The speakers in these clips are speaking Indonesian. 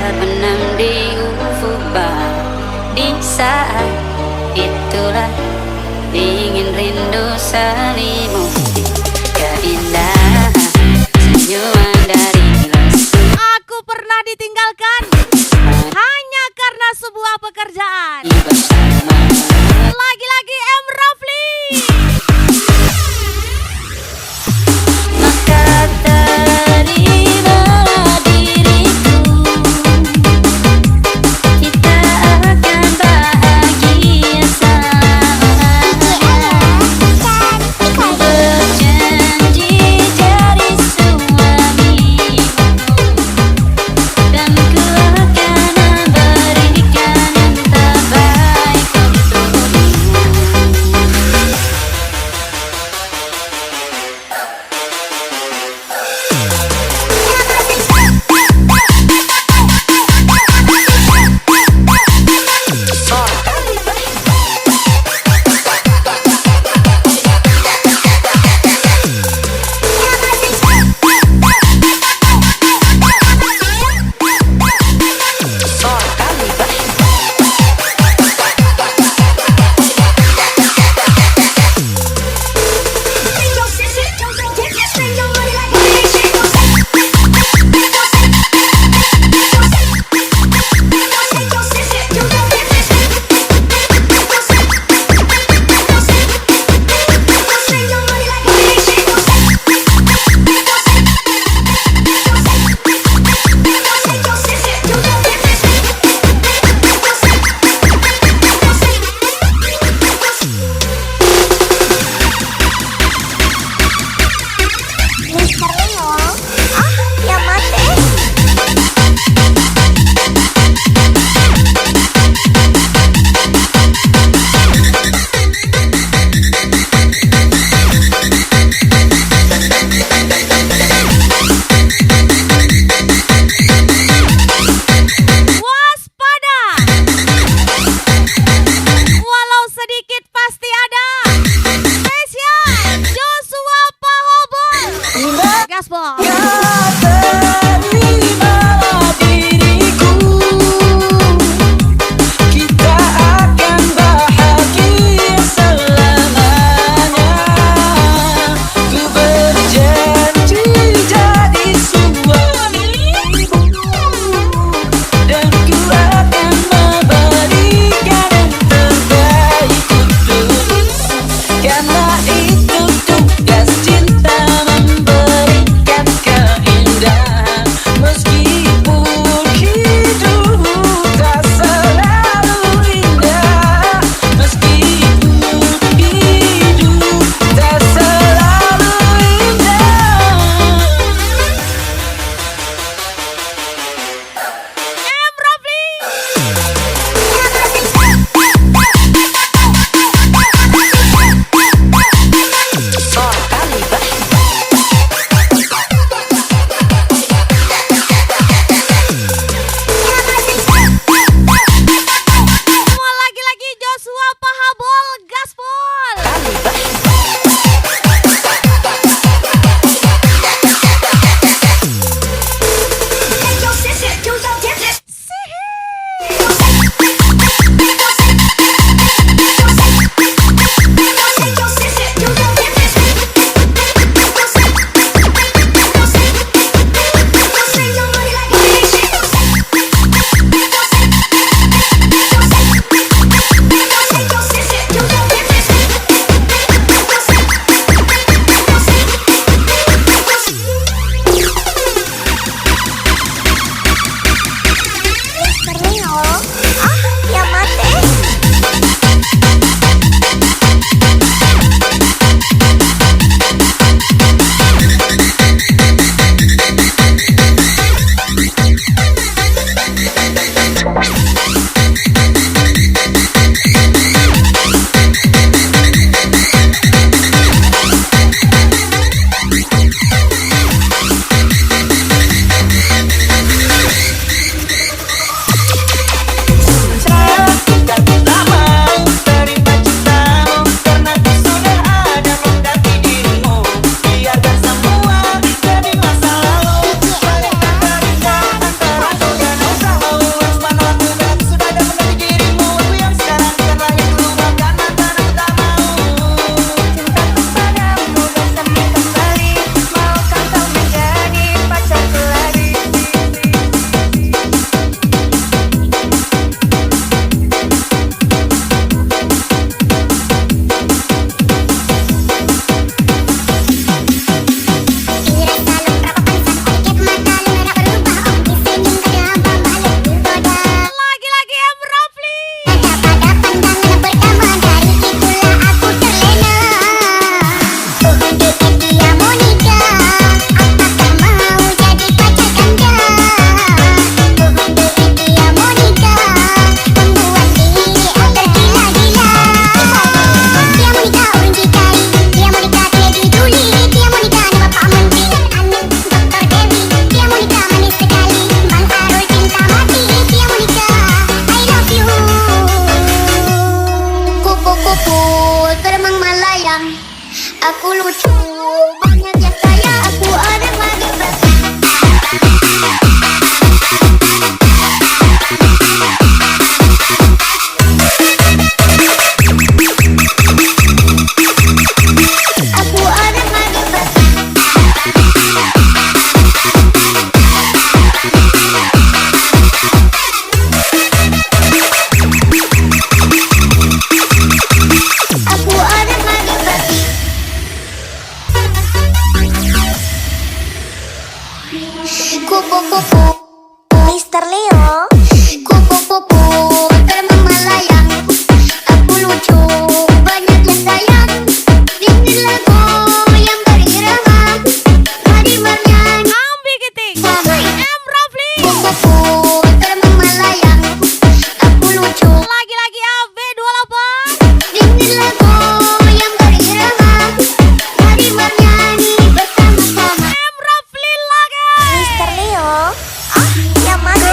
terbenam di ufuk barat. Di saat itulah ingin rindu selimuti keindahan senyuman dari restu. Aku pernah ditinggalkan hanya karena sebuah pekerjaan. Bersama Lagi-lagi M. Rafli. maka terimalah diriku, kita akan bahagia sama. Berjanji jadi suamimu, dan ku akan memberikan yang terbaik Leo. Kupu-kupu terbang melayang, aku lucu banyak yang sayang. Ini lagu yang berirama, mari bernyanyi Ambi Giting, sama. M Rafli. Kupu-kupu terbang melayang, aku lucu. Lagi-lagi AB28. Ini lagu yang berirama, mari bernyanyi bersama-sama. M Rafli lagi. Mister Leo, yang mana?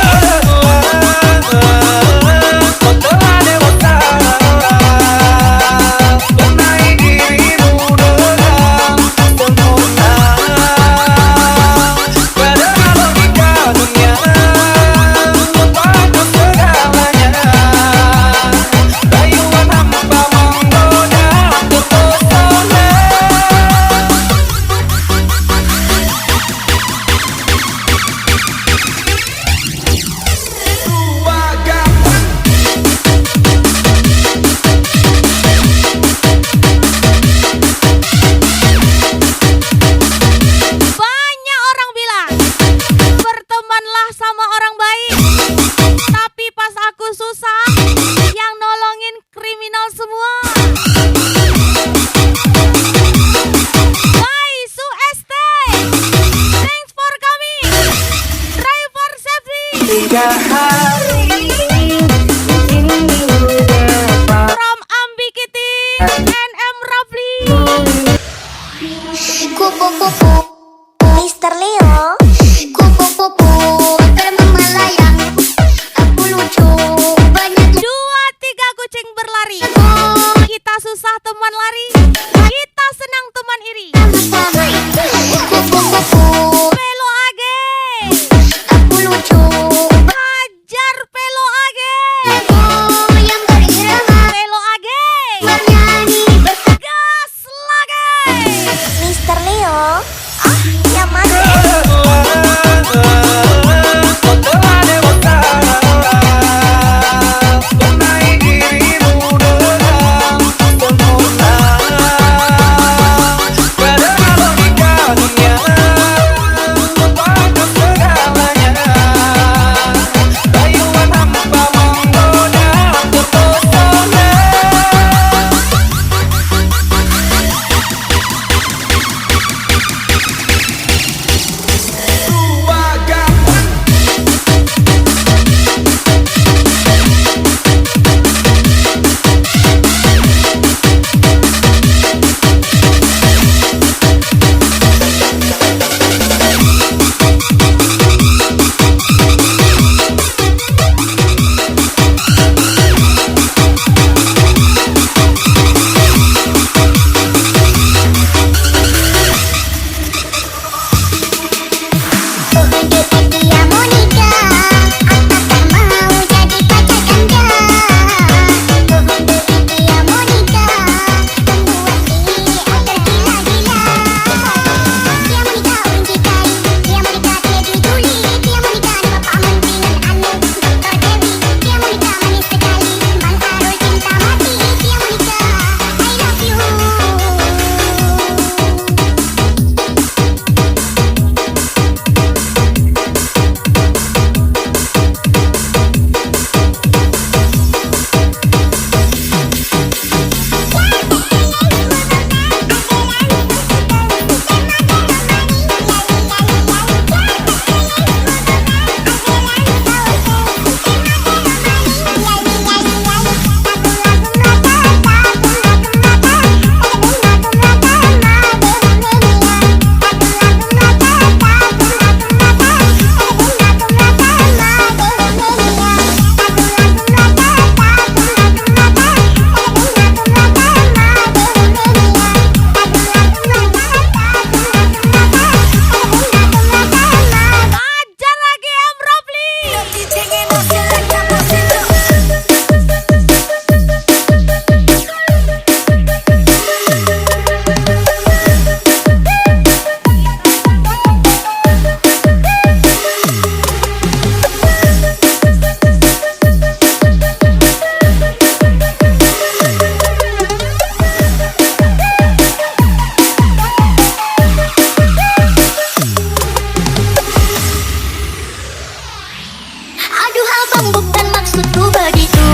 memang bukan maksudku begitu.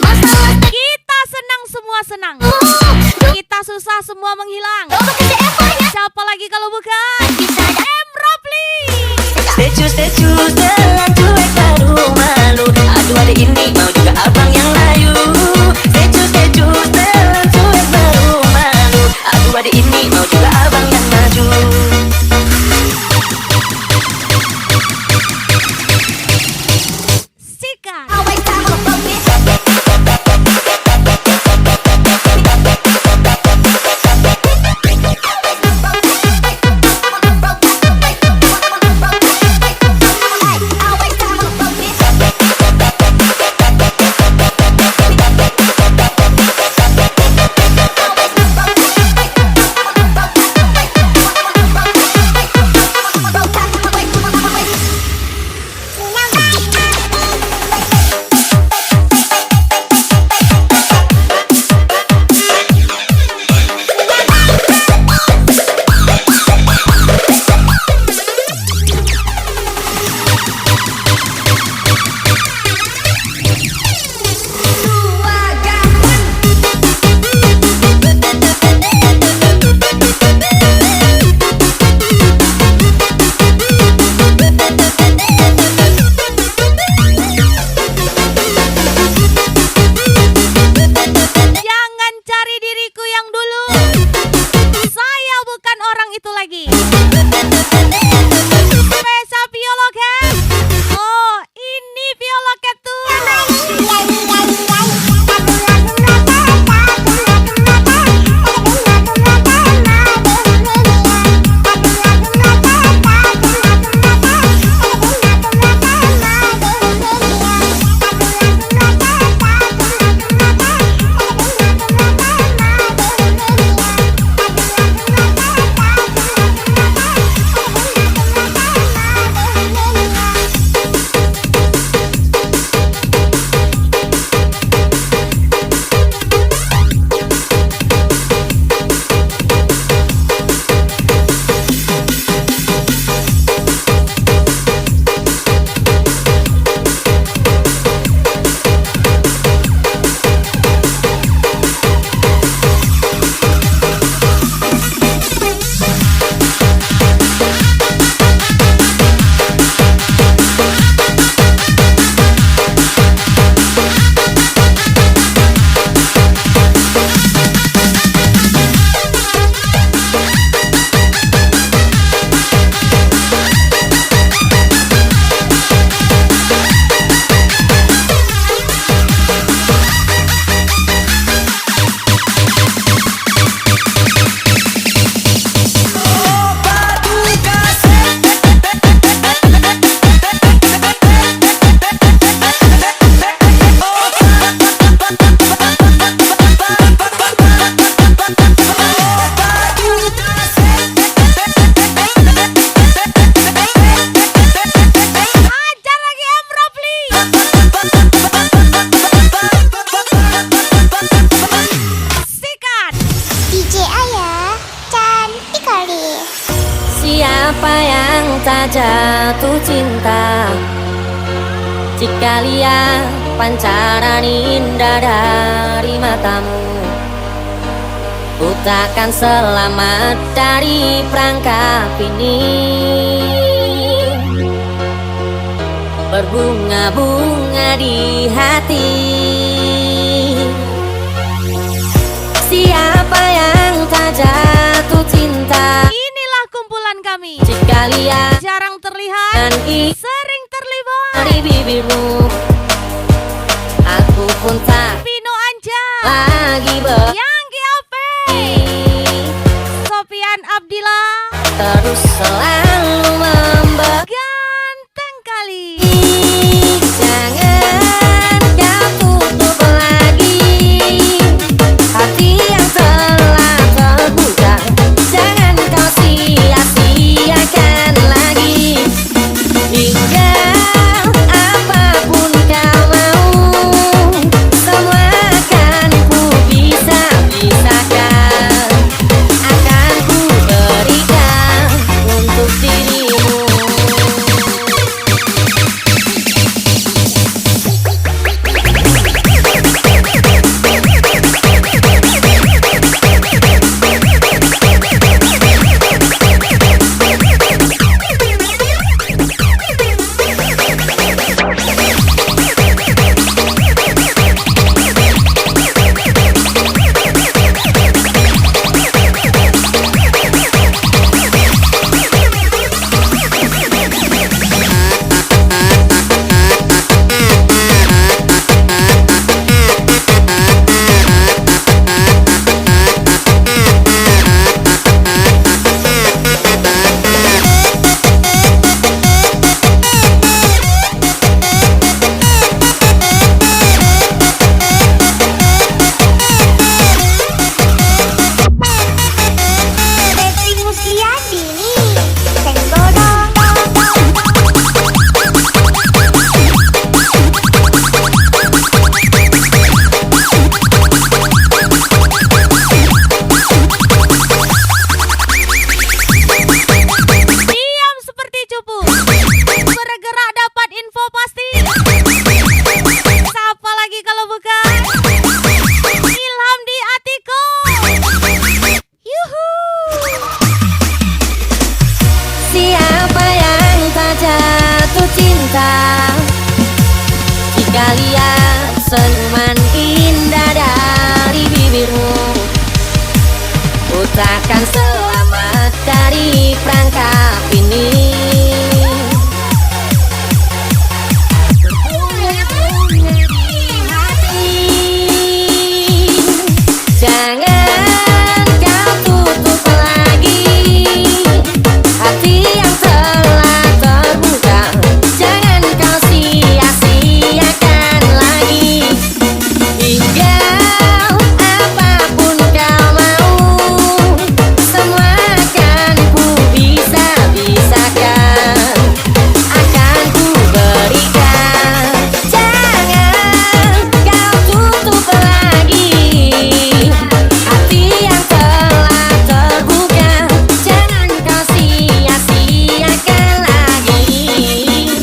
Masalah Kita senang semua senang. Kita susah semua menghilang. coba kasih effortnya. Siapa lagi kalau bukan Bisa M. Rapli? Secus jalan cuek baru malu. Aduh adik ini mau juga abang yang layu. Secus jalan cuek baru malu. Aduh adik ini mau juga abang yang maju. Sikat. Always time on the focus. Jangan cari diriku yang dulu. Saya bukan orang itu lagi. Pesa Bioloket. Oh, ini Bioloket tuh. Ajar lagi M. Rapli. Sikat. DJ Ayah cantik kali. Siapa yang tak jatuh cinta jika lihat pancaran indah dari matamu? Ku takkan selamat dari perangkap ini. Berbunga-bunga di hati. Siapa yang tak jatuh cinta Inilah kumpulan kami. jika lihat Jarang terlihat, dan sering terlibat. dari bibirmu? Aku pun tak Vino Anja, lagi Yanggi Ape, Sofian Abdillah, terus selalu memberi. ganteng kali. Jangan kau tutup lagi hati yang telah terbuka. Jangan kau sia-siakan lagi. Hingga apapun lihat senyuman indah dari bibirmu. Ucapkan selamat dari perangkap ini. Jangan kau tutup lagi hati yang telah terbuka. Jangan kau sia-siakan lagi. Hingga apapun kau mau, semua akan ku bisa-bisakan, akan ku berikan. Jangan kau tutup lagi hati yang telah terbuka. Jangan kau sia-siakan lagi.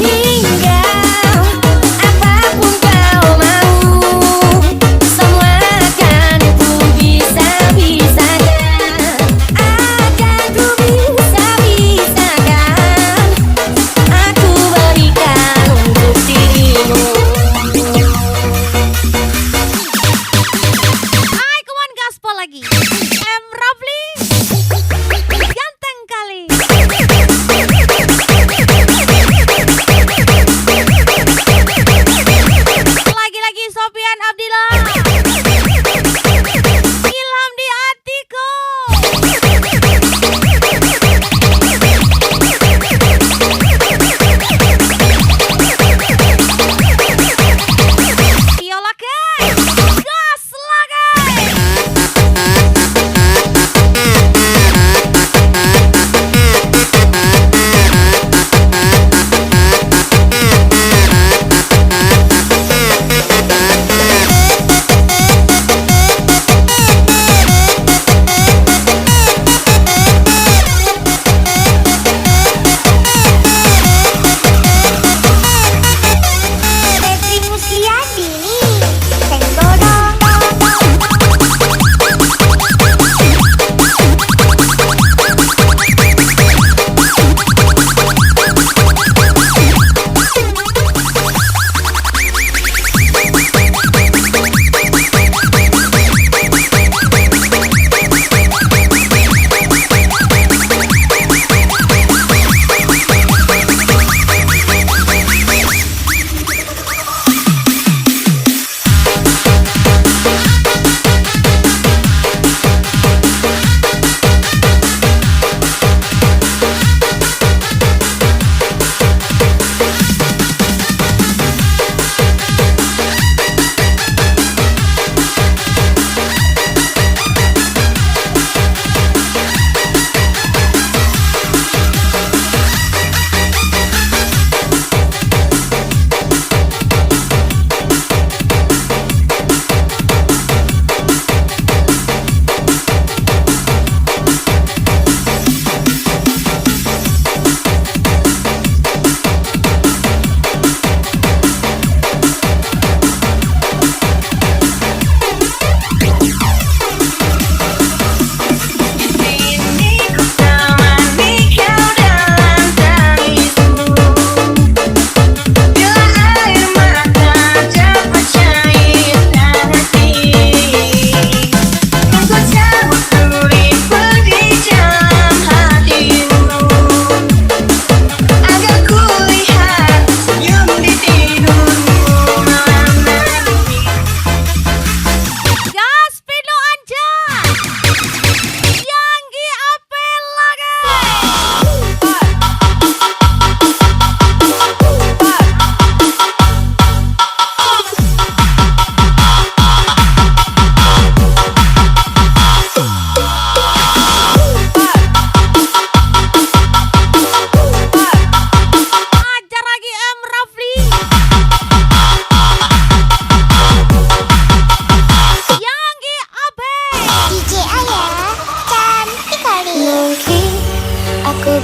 Hingga apapun kau mau, semua akan ku bisa-bisakan, akan ku bisa-bisakan, aku berikan untuk dirimu. Hai, come on gaspol lagi. M. Rafli, ganteng kali. Lagi-lagi Sofian Abdillah, ilham di hatiku. Yola guys, gas lah guys. Febri Musliadi Tenggorong.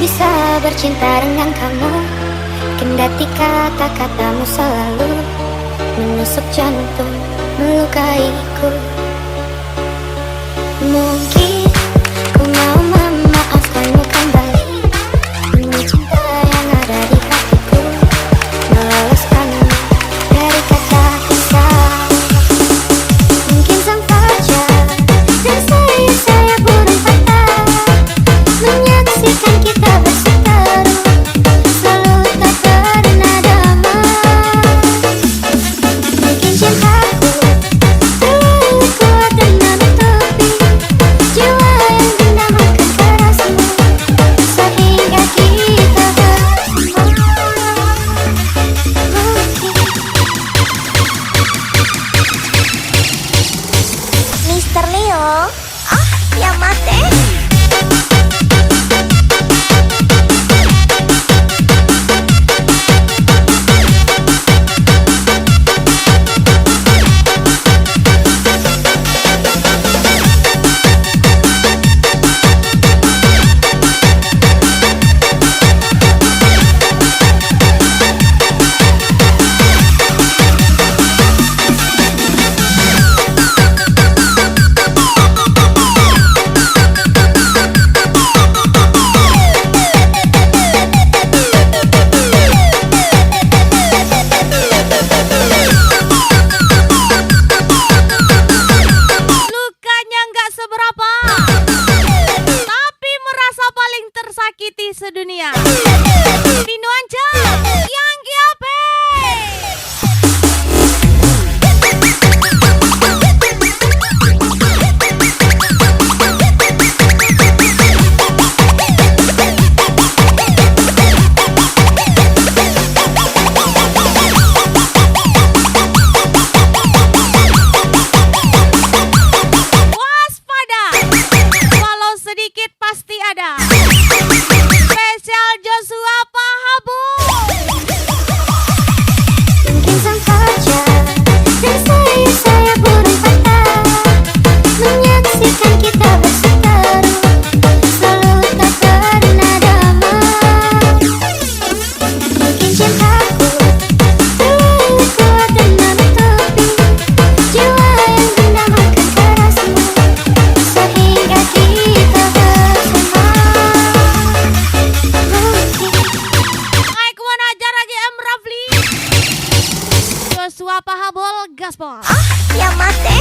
bisa bercinta dengan kamu, kendati kata-katamu selalu menusuk jantung, melukaiku. Mungkin ku mau memaafkanmu kembali demi cinta yang ada di hatiku, meloloskanmu dari kata Suapa habol gaspol. Ya mate.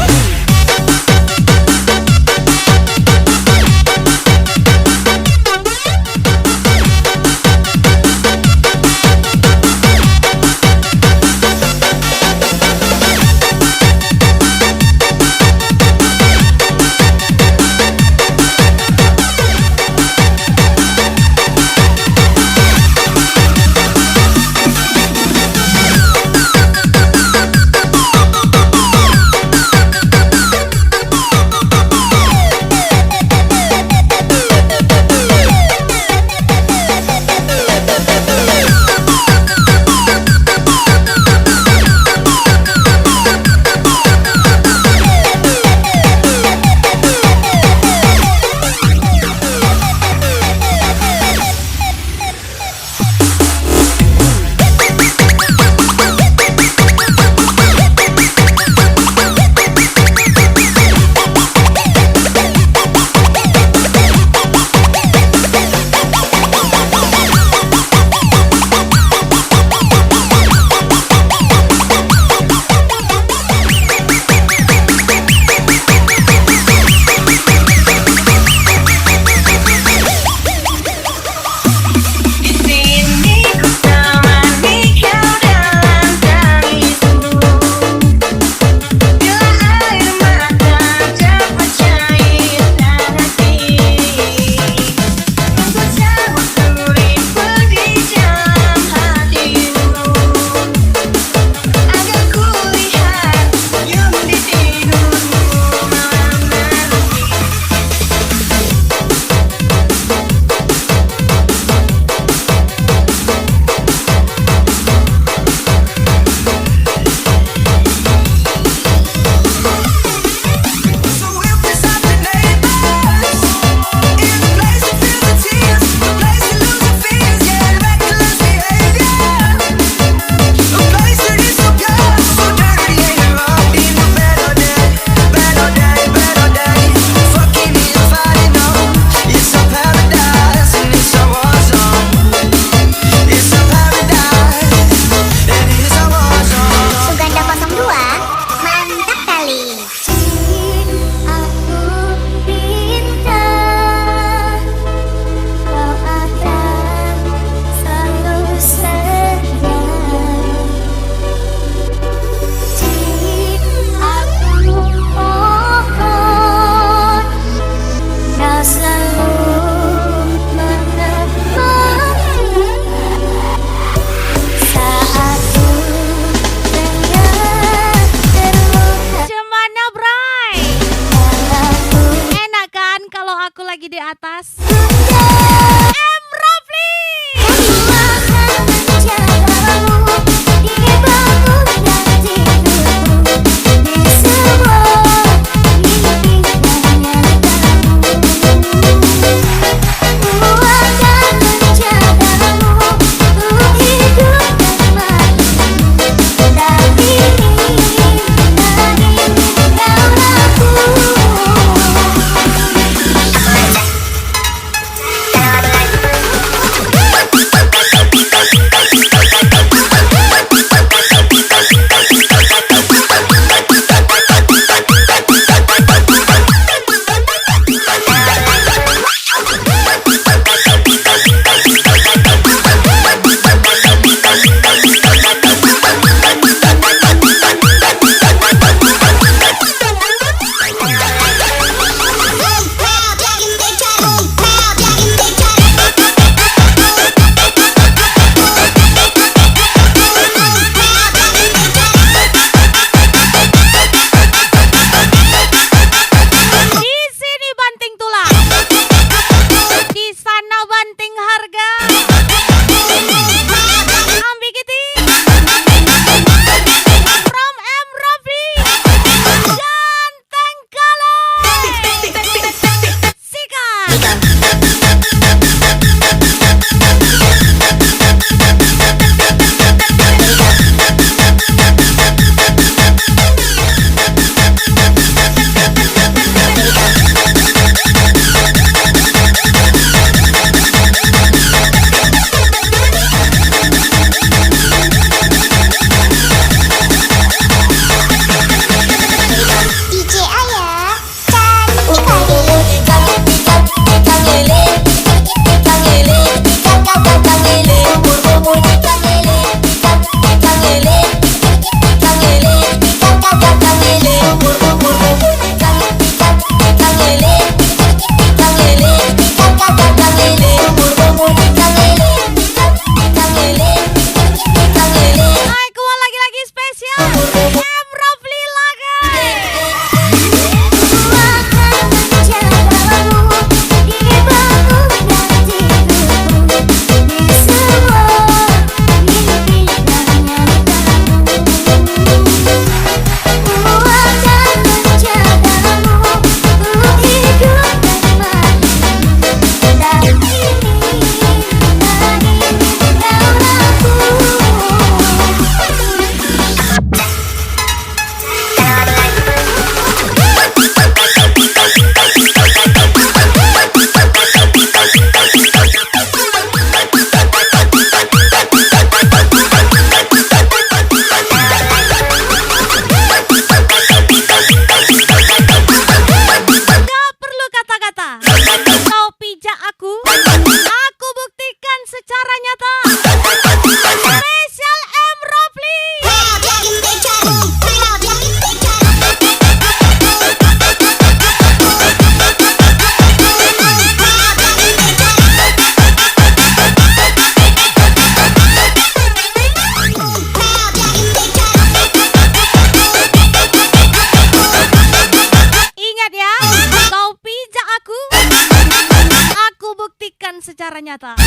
secara nyata.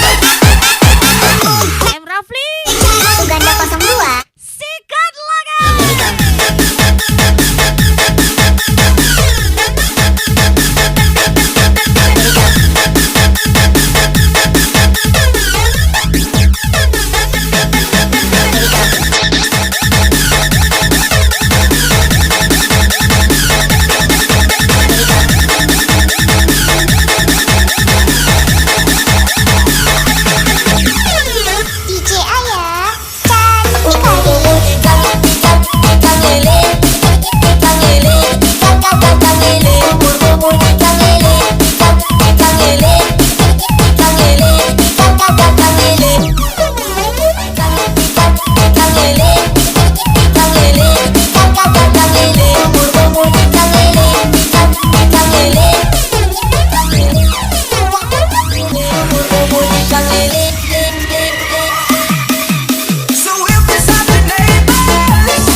M. Rafli, Suganda 02. sikat laga. DJ Ayah cantik So if it's up to neighbors,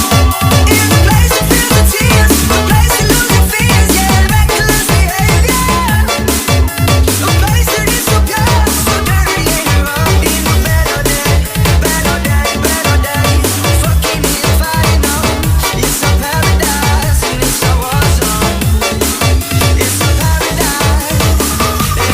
in a place to feel the tears, a place to lose your fears, yeah, reckless behavior, a place that is so pure, so dirty and wrong. In a better day, fucking if I know it's a paradise and it's a war zone. It's a paradise and it's a war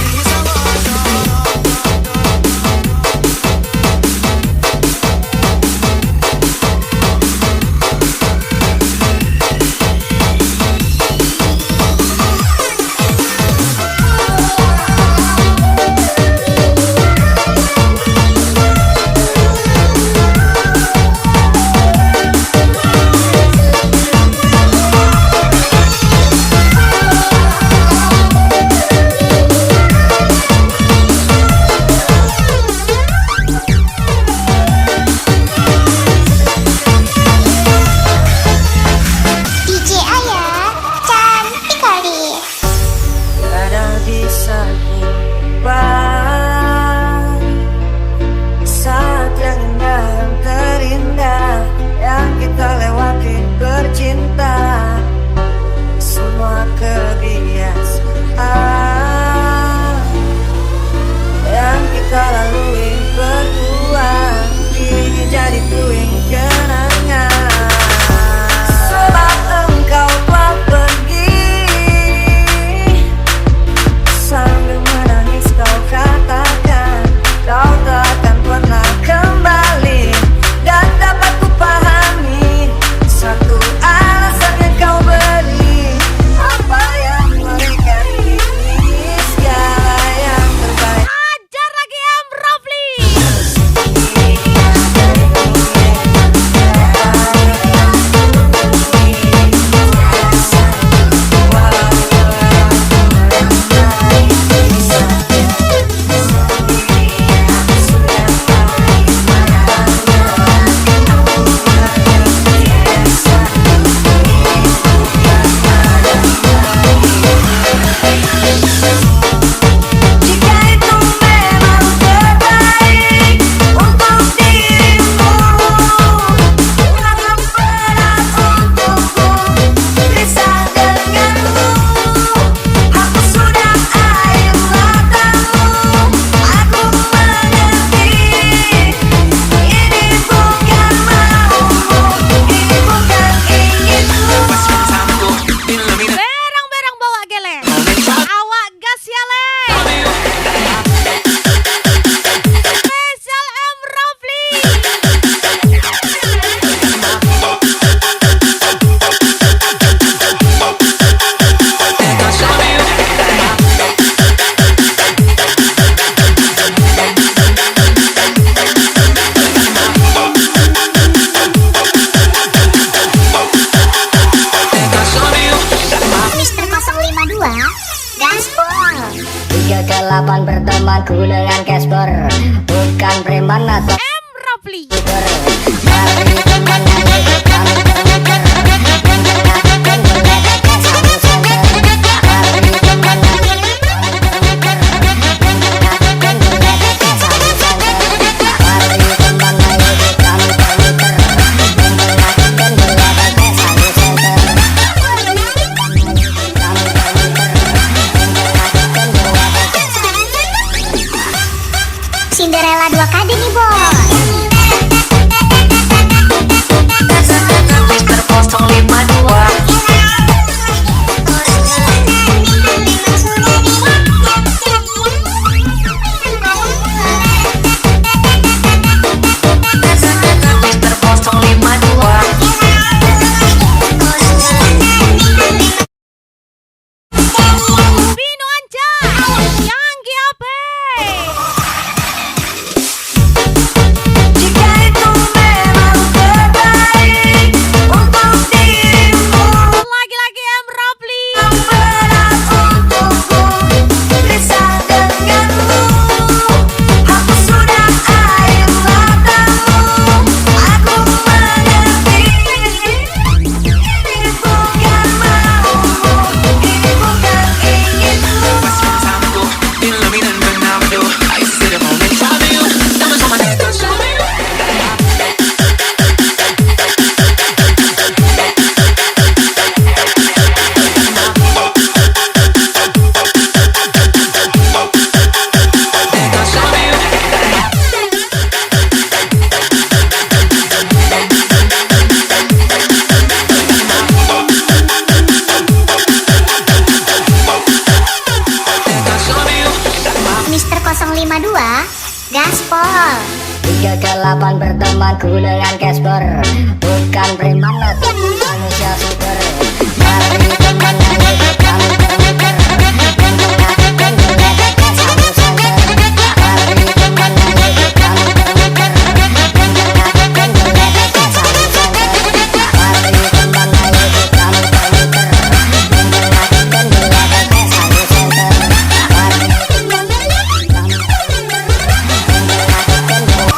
zone. DJ Ayah cantik kali. Ada di sahibat saat yang indah, yang terindah yang kita lewati bercinta. Semua kebiasaan yang kita lalui berdua kini jadi puing kenangan. Sebab engkau telah pergi, sambil menangis kau katakan kau tak akan pernah kembali. Dan dapat ku pahami satu alasan yang kau beri, apa yang mereka ini segala yang terbaik. Ajar lagi M. Rafli. Jika itu memang terbaik untuk dirimu, sangat berat untukku pisah denganmu. Aku sudah air matamu, aku mengerti. Ini bukan maumu, ini bukan inginmu. Berang-berang bawa gele. Awak gas ya le. Spesial M. Rafli. Mister 052 Gaspol. 3 ke 8 bertemanku dengan Casper, bukan preman atau M. Rafli. mari teman nyanyi kami bermuter, mendengarkan meledaknya satu senter. Mari teman nyanyi kami bermuter, mendengarkan meledaknya satu senter. Mari teman nyanyi kami bermuter, mendengarkan meledaknya satu senter. Kami bermuter, mendengarkan meledaknya satu senter. kegelapan bertemanku dengan Casper. Bukan preman atau manusia super. Mari teman ayo kita muter-muter dan melakukan gelagat satu center. Mari teman ayo kita muter-muter dan melakukan gelagat satu center. Mari teman ayo kita muter-muter dan melakukan gelagat satu center. Mari teman ayo kita muter-muter dan melakukan gelagat.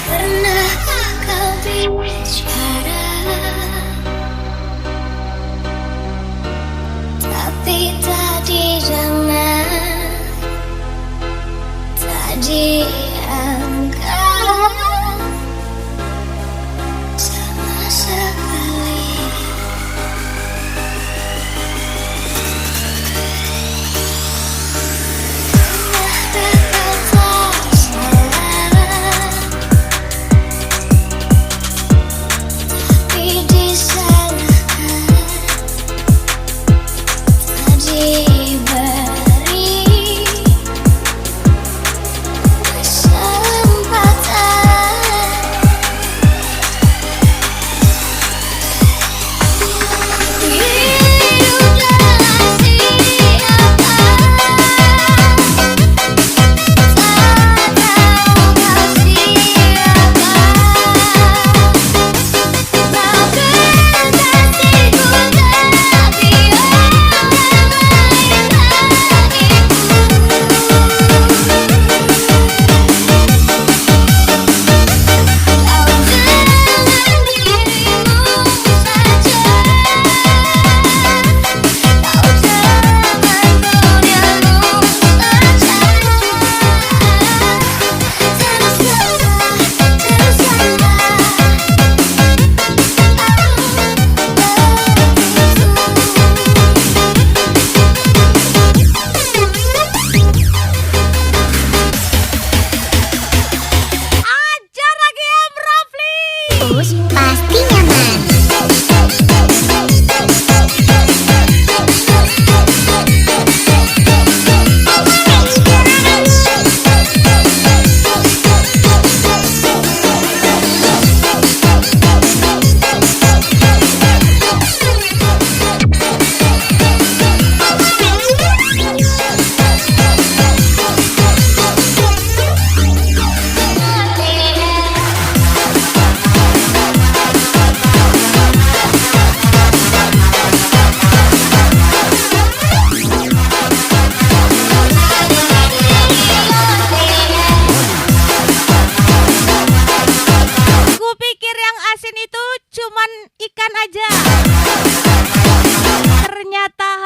Pernahkah kau bicara, tapi tak didengar, tak diangkat sama sekali. Pernahkah kau tak salah, tapi disalahkan, tak diberi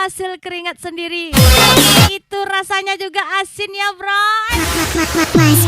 hasil keringat sendiri. Itu rasanya juga asin ya bro. Mas,